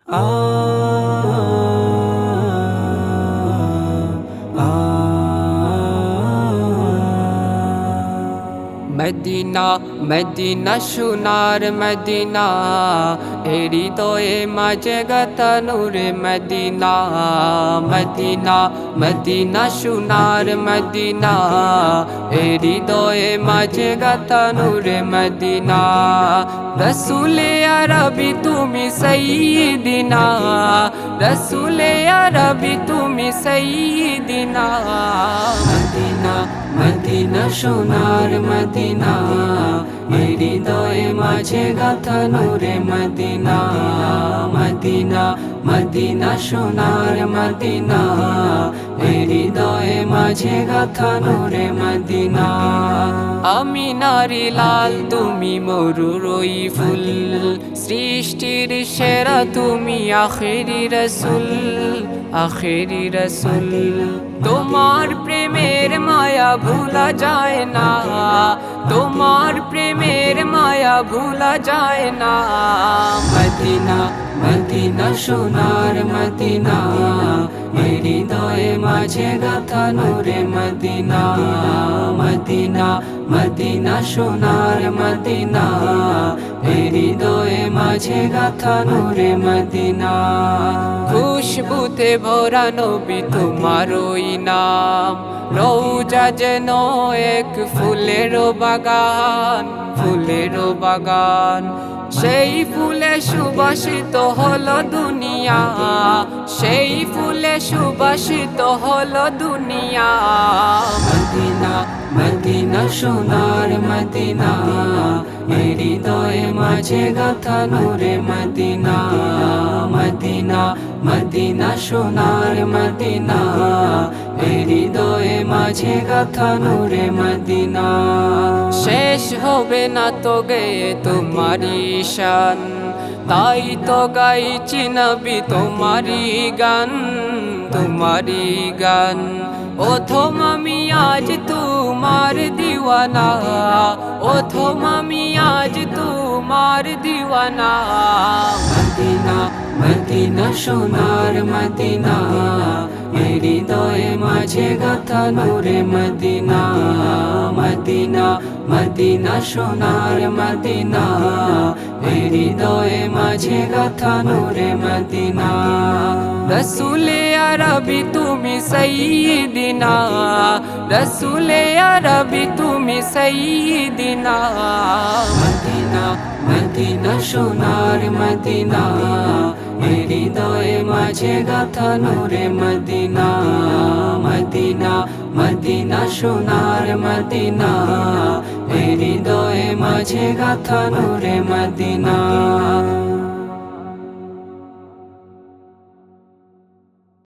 আ আ Medina Medina সোনার Medina হৃদয়ে মাঝে গাথা নূরে মদিনা মদিনা মদিনা সোনার মদিনা হৃদয়ে মাঝে গাথা নূরে মদিনা রসুলে আরবি তুমি সাইয়্যিদিনা রসুলে আরবি তুমি সাইয়্যিদিনা মদিনা মদিনা সোনার মদিনা হৃদয়ে মাঝে গাথা নূরে মদিনা মদিনা মদিনা সোনার মদিনা হৃদয়ে মাঝে গাথা নূরে মদিনা আমি নারী লাল তুমি মরুরই ফুল সৃষ্টির সেরা তুমি আখেরি রসুল আখেরি রসুল তোমার প্রেমের মায়া ভুলা যায় না তোমার প্রেমের মায়া ভুলা যায় না মদিনা মদিনা সোনার মদিনা হৃদয়ে মাঝে গাথা নূরে মদিনা মদিনা মদিনা সোনার মদিনা হৃদয়ে মাঝে গাথা নূরে মদিনা খুশবুতে ভরা নবী তোমার ওই নাম রওজা যেন এক ফুলেরও বাগান ফুলেরও বাগান সেই ফুলে সুবাসিত হলো দুনিয়া সেই ফুলে সুবাসিত হলো দুনিয়া মদিনা মদিনা সোনার মদিনা হৃদয়ে মাঝে গাথা নূরে মদিনা মদিনা মদিনা সোনার মদিনা হৃদয়ে মাঝে গাথা নূরে মদিনা শেষ হবে না তো গে তোমারি শান তাই তো গাইছি নবী তোমারি গান তোমারি গান ওথম আমি আজ তোমার দিওয়ানা ওথম আমি আজ তোমার দিওয়ানা মদিনা মদিনা সোনার মদিনা হৃদয়ে মাঝে গাথা নূরে মদিনা মদিনা মদিনা সোনার মদিনা হৃদয়ে মাঝে গাথা নূরে মদিনা রসুলে আরবি তুমি সাইয়্যিদিনা রসুলে আরবি তুমি সাইয়্যিদিনা মদিনা মদিনা সোনার মদিনা হৃদয়ে মাঝে গাথা নূরে মদিনা মদিনা মদিনা সোনার মদিনা হৃদয়ে মাঝে গাথা নূরে মদিনা।